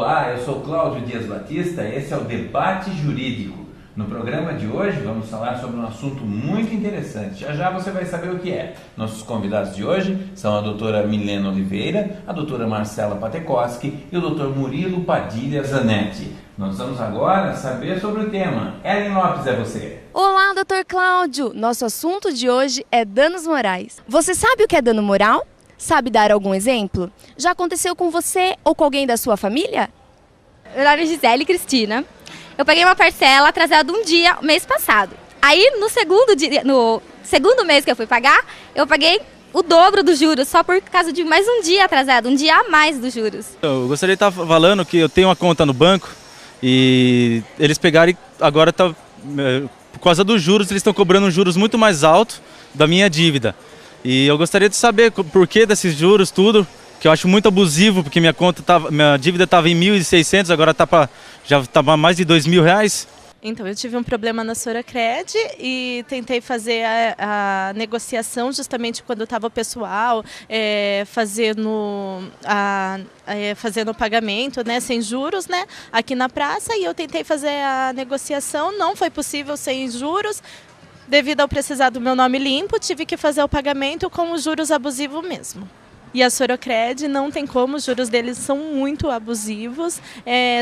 Olá, eu sou Cláudio Dias Batista, esse é o Debate Jurídico. No programa de hoje vamos falar sobre um assunto muito interessante. Já já você vai saber o que é. Nossos convidados de hoje são a doutora Milena Oliveira, a doutora Marcela Patekoski e o doutor Murilo Padilha Zanetti. Nós vamos agora saber sobre o tema. Ellen Lopes, é você. Olá, doutor Cláudio! Nosso assunto de hoje é danos morais. Você sabe o que é dano moral? Sabe dar algum exemplo? Já aconteceu com você ou com alguém da sua família? Meu nome é Gisele Cristina. Eu paguei uma parcela atrasada um dia, mês passado. Aí, no segundo mês que eu fui pagar, eu paguei o dobro dos juros, só por causa de mais um dia atrasado, um dia a mais dos juros. Eu gostaria de estar falando que eu tenho uma conta no banco e eles pegaram e agora por causa dos juros, eles estão cobrando juros muito mais altos da minha dívida. E eu gostaria de saber por que desses juros, tudo, que eu acho muito abusivo, porque minha dívida estava em 1.600, agora já está mais de R$2.000. Então, eu tive um problema na Sorocred e tentei fazer a negociação justamente quando estava o pessoal fazendo o pagamento, né, sem juros, né, aqui na praça, e eu tentei fazer a negociação, não foi possível sem juros. Devido ao precisar do meu nome limpo, tive que fazer o pagamento com os juros abusivos mesmo. E a Sorocred não tem como, os juros deles são muito abusivos,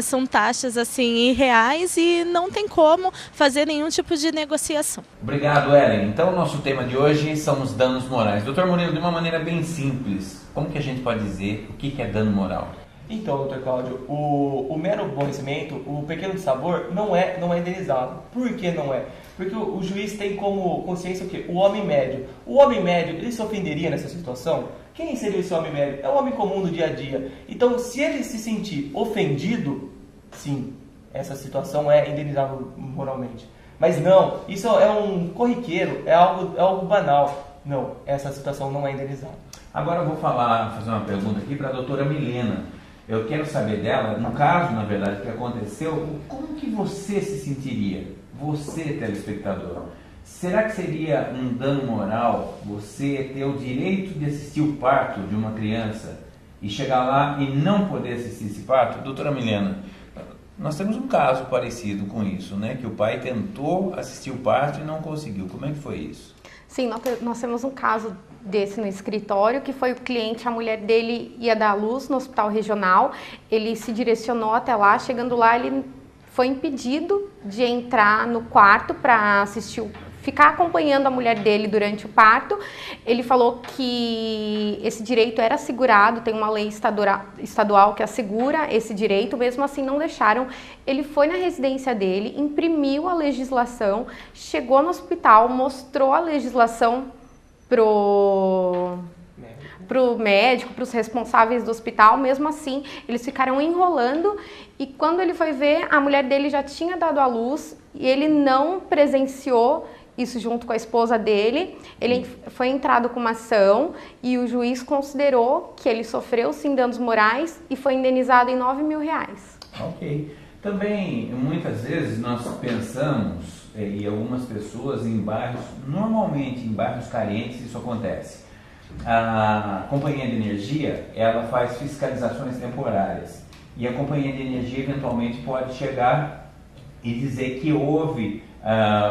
são taxas assim irreais e não tem como fazer nenhum tipo de negociação. Obrigado, Ellen. Então, o nosso tema de hoje são os danos morais. Doutor Murilo, de uma maneira bem simples, como que a gente pode dizer o que é dano moral? Então, doutor Cláudio, o mero aborrecimento, o pequeno dissabor, não é indenizado. Por que não é? Porque o juiz tem como consciência o quê? O homem médio. O homem médio, ele se ofenderia nessa situação? Quem seria esse homem médio? É o homem comum do dia a dia. Então, se ele se sentir ofendido, sim, essa situação é indenizável moralmente. Mas não, isso é um corriqueiro, é algo banal. Não, essa situação não é indenizável. Agora eu vou fazer uma pergunta aqui para a doutora Milena. Eu quero saber dela, no caso, na verdade, que aconteceu, como que você se sentiria? Você, telespectador, será que seria um dano moral você ter o direito de assistir o parto de uma criança e chegar lá e não poder assistir esse parto? Doutora Milena, nós temos um caso parecido com isso, né? Que o pai tentou assistir o parto e não conseguiu. Como é que foi isso? Sim, nós temos um caso desse no escritório, que foi o cliente, a mulher dele ia dar à luz no hospital regional, ele se direcionou até lá, chegando lá ele foi impedido de entrar no quarto para ficar acompanhando a mulher dele durante o parto. Ele falou que esse direito era assegurado, tem uma lei estadual que assegura esse direito, mesmo assim não deixaram. Ele foi na residência dele, imprimiu a legislação, chegou no hospital, mostrou a legislação pro médico, para os responsáveis do hospital. Mesmo assim, eles ficaram enrolando e quando ele foi ver, a mulher dele já tinha dado à luz e ele não presenciou isso junto com a esposa dele. Ele foi entrado com uma ação e o juiz considerou que ele sofreu sim danos morais e foi indenizado em R$9.000. Ok. Também, muitas vezes, nós pensamos, e algumas pessoas em bairros, normalmente em bairros carentes, isso acontece. A companhia de energia, ela faz fiscalizações temporárias e a companhia de energia eventualmente pode chegar e dizer que houve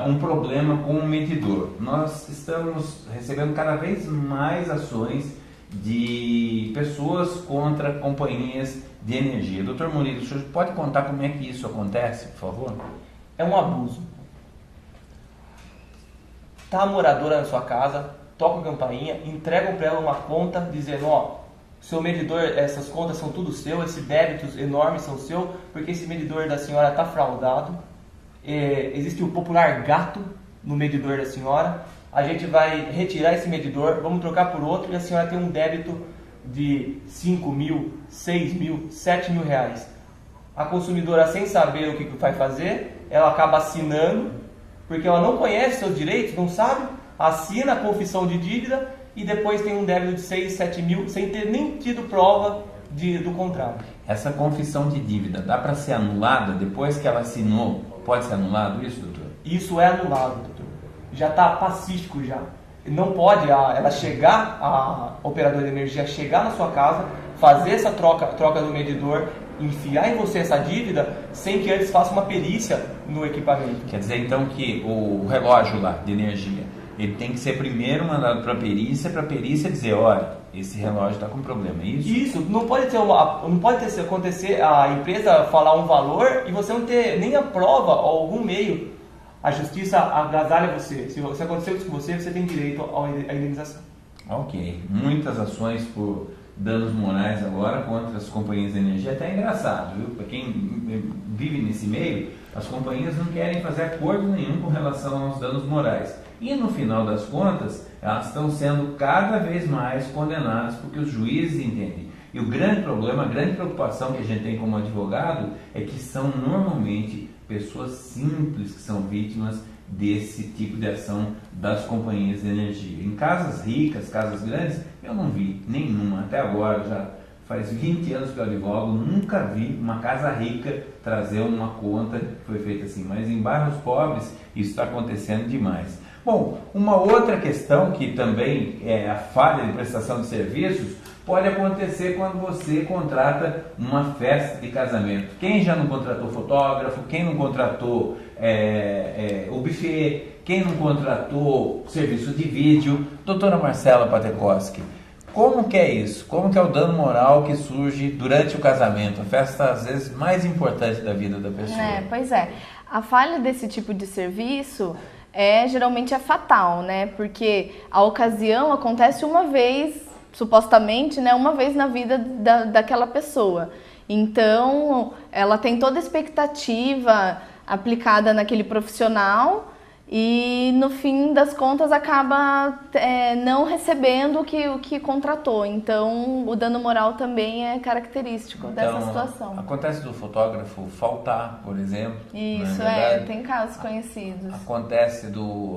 um problema com o medidor. Nós estamos recebendo cada vez mais ações de pessoas contra companhias de energia. Doutor Murilo, o senhor pode contar como é que isso acontece, por favor? É um abuso. Tá a moradora na sua casa, toca a campainha, entregam para ela uma conta dizendo, seu medidor, essas contas são tudo seu, esses débitos enormes são seu, porque esse medidor da senhora está fraudado. Existe o popular gato no medidor da senhora, a gente vai retirar esse medidor, vamos trocar por outro e a senhora tem um débito de R$5.000, R$6.000, R$7.000. A consumidora, sem saber o que vai fazer, ela acaba assinando, porque ela não conhece seus direitos, não sabe, assina a confissão de dívida e depois tem um débito de 6, 7 mil sem ter nem tido prova do contrário. Essa confissão de dívida dá para ser anulada depois que ela assinou? Pode ser anulado isso, doutor? Isso é anulado, doutor. Já está pacífico já. Não pode ela chegar, a operadora de energia chegar na sua casa, fazer essa troca do medidor enfiar em você essa dívida sem que antes faça uma perícia no equipamento. Quer dizer então que o relógio lá de energia, ele tem que ser primeiro mandado para a perícia dizer, olha, esse relógio está com problema, é isso? Isso, não pode acontecer a empresa falar um valor e você não ter nem a prova ou algum meio. A justiça agasalha você. Se aconteceu isso com você, você tem direito à indenização. Ok, muitas ações por danos morais agora contra as companhias de energia. Até é engraçado, viu? Para quem vive nesse meio, as companhias não querem fazer acordo nenhum com relação aos danos morais. E no final das contas, elas estão sendo cada vez mais condenadas porque os juízes entendem. E o grande problema, a grande preocupação que a gente tem como advogado é que são normalmente pessoas simples que são vítimas desse tipo de ação das companhias de energia. Em casas ricas, casas grandes, eu não vi nenhuma até agora, já faz 20 anos que eu advogo, nunca vi uma casa rica trazer uma conta que foi feita assim, mas em bairros pobres isso está acontecendo demais. Bom, uma outra questão que também é a falha de prestação de serviços pode acontecer quando você contrata uma festa de casamento. Quem já não contratou fotógrafo, quem não contratou o buffet, quem não contratou serviço de vídeo? Doutora Marcela Patekoski, como que é isso? Como que é o dano moral que surge durante o casamento? A festa, às vezes, mais importante da vida da pessoa. Pois é. A falha desse tipo de serviço geralmente é fatal, né? Porque a ocasião acontece uma vez, supostamente, né? Uma vez na vida daquela pessoa. Então, ela tem toda a expectativa aplicada naquele profissional e, no fim das contas, acaba não recebendo o que contratou. Então, o dano moral também é característico dessa situação. Acontece do fotógrafo faltar, por exemplo. Isso, tem casos conhecidos. Acontece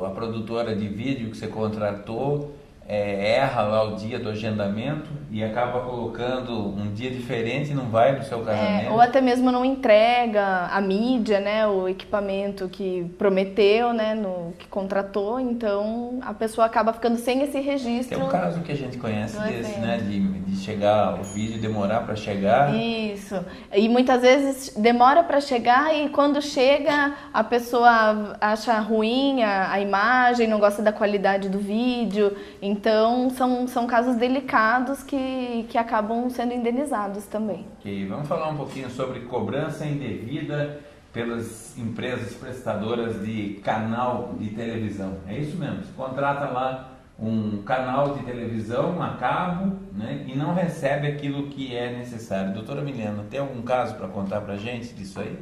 a produtora de vídeo que você contratou, erra lá o dia do agendamento e acaba colocando um dia diferente e não vai no seu casamento. Ou até mesmo não entrega a mídia, né, o equipamento que prometeu, né, que contratou, então a pessoa acaba ficando sem esse registro. Tem um caso que a gente conhece desse, né, de chegar o vídeo, demorar para chegar. Isso, e muitas vezes demora para chegar e quando chega a pessoa acha ruim a imagem, não gosta da qualidade do vídeo. Então, são casos delicados que acabam sendo indenizados também. Ok, vamos falar um pouquinho sobre cobrança indevida pelas empresas prestadoras de canal de televisão. É isso mesmo, você contrata lá um canal de televisão a cabo, né, e não recebe aquilo que é necessário. Doutora Milena, tem algum caso para contar para a gente disso aí?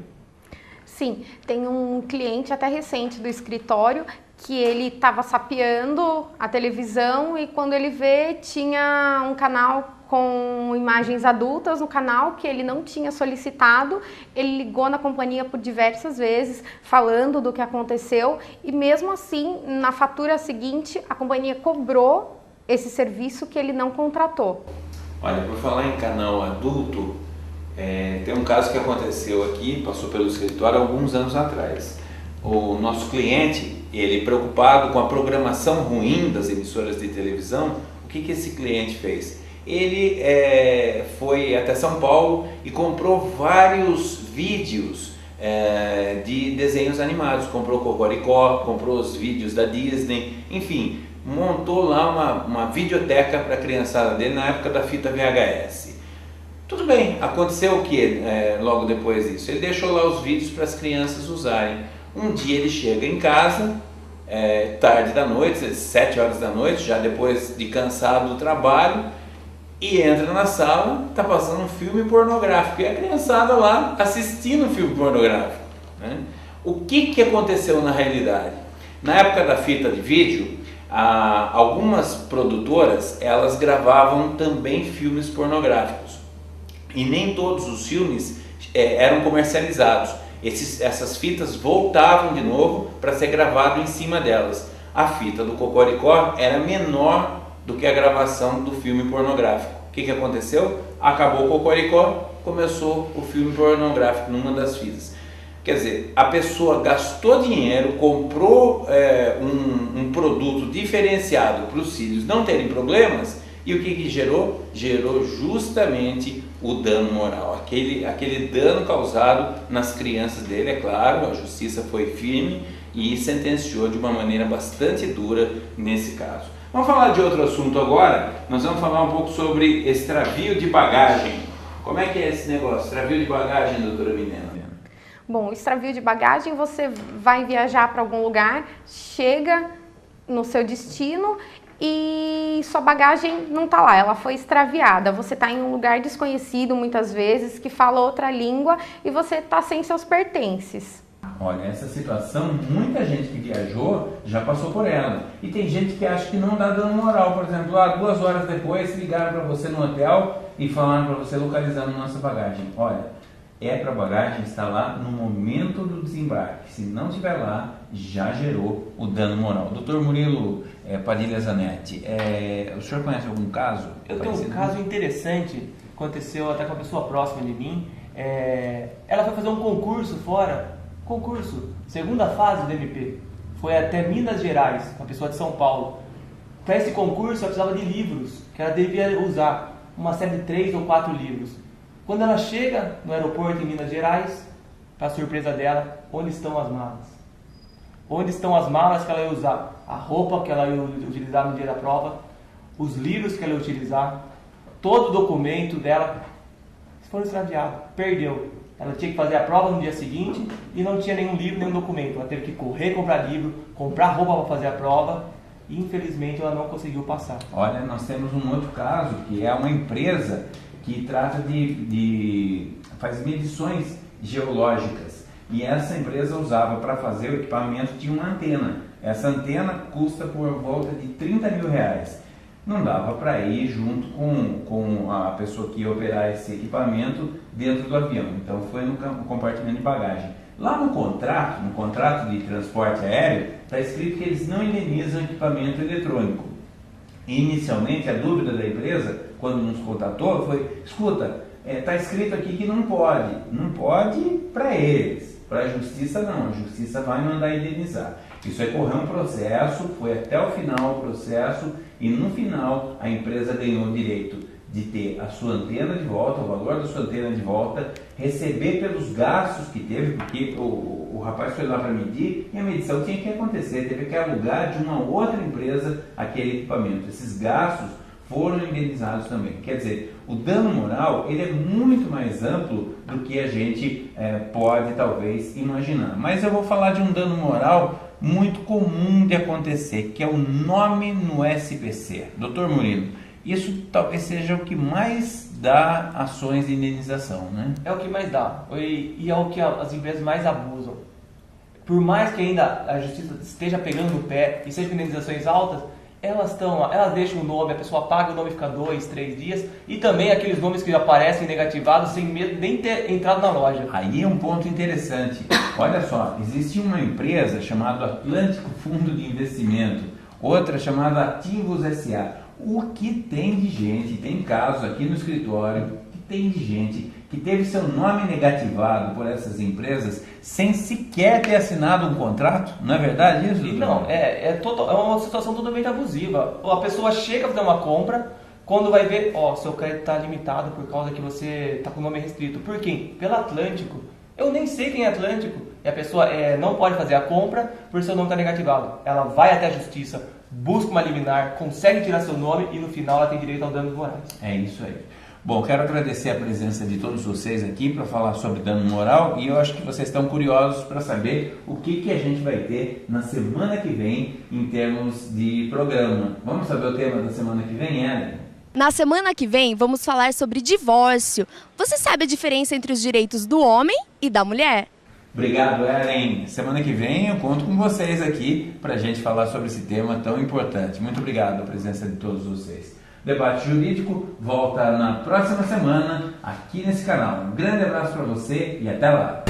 Sim, tem um cliente até recente do escritório que ele estava sapeando a televisão e quando ele vê tinha um canal com imagens adultas no canal que ele não tinha solicitado. Ele ligou na companhia por diversas vezes falando do que aconteceu e mesmo assim na fatura seguinte a companhia cobrou esse serviço que ele não contratou. Olha, por falar em canal adulto, tem um caso que aconteceu aqui, passou pelo escritório alguns anos atrás. O nosso cliente, ele preocupado com a programação ruim das emissoras de televisão, o que esse cliente fez? Ele foi até São Paulo e comprou vários vídeos de desenhos animados, comprou Cocoricó, comprou os vídeos da Disney, enfim, montou lá uma videoteca para a criançada dele na época da fita VHS. Tudo bem, aconteceu o que logo depois disso? Ele deixou lá os vídeos para as crianças usarem. Um dia ele chega em casa, tarde da noite, 7 horas da noite, já depois de cansado do trabalho, e entra na sala, está passando um filme pornográfico, e a criançada lá assistindo um filme pornográfico, né? O que aconteceu na realidade? Na época da fita de vídeo, algumas produtoras, elas gravavam também filmes pornográficos, e nem todos os filmes eram comercializados. Essas fitas voltavam de novo para ser gravado em cima delas. A fita do Cocoricó era menor do que a gravação do filme pornográfico. O que aconteceu? Acabou o Cocoricó, começou o filme pornográfico numa das fitas. Quer dizer, a pessoa gastou dinheiro, comprou um produto diferenciado para os filhos não terem problemas, e o que gerou? Gerou justamente o dano moral, aquele dano causado nas crianças dele. É claro, a justiça foi firme e sentenciou de uma maneira bastante dura nesse caso. Vamos falar de outro assunto agora. Nós vamos falar um pouco sobre extravio de bagagem. Como é que é esse negócio, extravio de bagagem, doutora Milena? Bom, extravio de bagagem, você vai viajar para algum lugar, chega no seu destino e sua bagagem não está lá, ela foi extraviada. Você está em um lugar desconhecido muitas vezes, que fala outra língua e você está sem seus pertences. Olha, essa situação, muita gente que viajou já passou por ela. E tem gente que acha que não dá dano moral. Por exemplo, 2 horas depois ligaram para você no hotel e falaram para você localizando nossa bagagem. Olha, para a bagagem estar lá no momento do desembarque. Se não estiver lá, já gerou o dano moral. Dr. Murilo Padilha Zanetti, o senhor conhece algum caso? Eu tenho um caso interessante, aconteceu até com uma pessoa próxima de mim. Ela foi fazer um concurso fora, segunda fase do MP, foi até Minas Gerais, uma pessoa de São Paulo. Para esse concurso ela precisava de livros, que ela devia usar, uma série de 3 ou 4 livros. Quando ela chega no aeroporto em Minas Gerais, para surpresa dela, onde estão as malas? Onde estão as malas que ela ia usar? A roupa que ela ia utilizar no dia da prova, os livros que ela ia utilizar, todo o documento dela foram extraviados, perdeu. Ela tinha que fazer a prova no dia seguinte e não tinha nenhum livro, nenhum documento. Ela teve que correr, comprar livro, comprar roupa para fazer a prova e infelizmente ela não conseguiu passar. Olha, nós temos um outro caso, que é uma empresa que trata faz medições geológicas, e essa empresa usava para fazer o equipamento de uma antena. Essa antena custa por volta de R$30 mil. Não dava para ir junto com a pessoa que ia operar esse equipamento dentro do avião, então foi no compartimento de bagagem. Lá no contrato de transporte aéreo, está escrito que eles não indenizam equipamento eletrônico. Inicialmente, a dúvida da empresa, quando nos contatou, foi: escuta, está escrito aqui que não pode para eles, para a justiça não, a justiça vai mandar indenizar. Isso aí correu um processo, foi até o final o processo, e no final a empresa ganhou o direito de ter a sua antena de volta, o valor da sua antena de volta, receber pelos gastos que teve, porque o rapaz foi lá para medir e a medição tinha que acontecer, teve que alugar de uma outra empresa aquele equipamento. Esses gastos foram indenizados também. Quer dizer, o dano moral ele é muito mais amplo do que a gente pode talvez imaginar. Mas eu vou falar de um dano moral muito comum de acontecer, que é o nome no SPC. Dr. Murilo, isso talvez seja o que mais dá ações de indenização, né? É o que mais dá, e é o que as empresas mais abusam. Por mais que ainda a justiça esteja pegando no pé e sejam indenizações altas, elas deixam o nome, a pessoa paga, o nome fica 2, 3 dias, e também aqueles nomes que aparecem negativados sem medo nem ter entrado na loja. Aí é um ponto interessante. Olha só, existe uma empresa chamada Atlântico Fundo de Investimento, outra chamada Ativos S.A. O que tem de gente, tem casos aqui no escritório, que tem de gente que teve seu nome negativado por essas empresas sem sequer ter assinado um contrato? Não é verdade isso, doutor? Não, é uma situação totalmente abusiva. A pessoa chega a fazer uma compra, quando vai ver, seu crédito está limitado por causa que você está com o nome restrito. Por quem? Pelo Atlântico. Eu nem sei quem é Atlântico. E a pessoa não pode fazer a compra por seu nome estar negativado. Ela vai até a justiça, busca uma liminar, consegue tirar seu nome e no final ela tem direito ao danos morais. É isso aí. Bom, quero agradecer a presença de todos vocês aqui para falar sobre dano moral, e eu acho que vocês estão curiosos para saber o que a gente vai ter na semana que vem em termos de programa. Vamos saber o tema da semana que vem, Ellen? Na semana que vem vamos falar sobre divórcio. Você sabe a diferença entre os direitos do homem e da mulher? Obrigado, Ellen. Semana que vem eu conto com vocês aqui para a gente falar sobre esse tema tão importante. Muito obrigado pela presença de todos vocês. Debate Jurídico volta na próxima semana aqui nesse canal. Um grande abraço para você e até lá!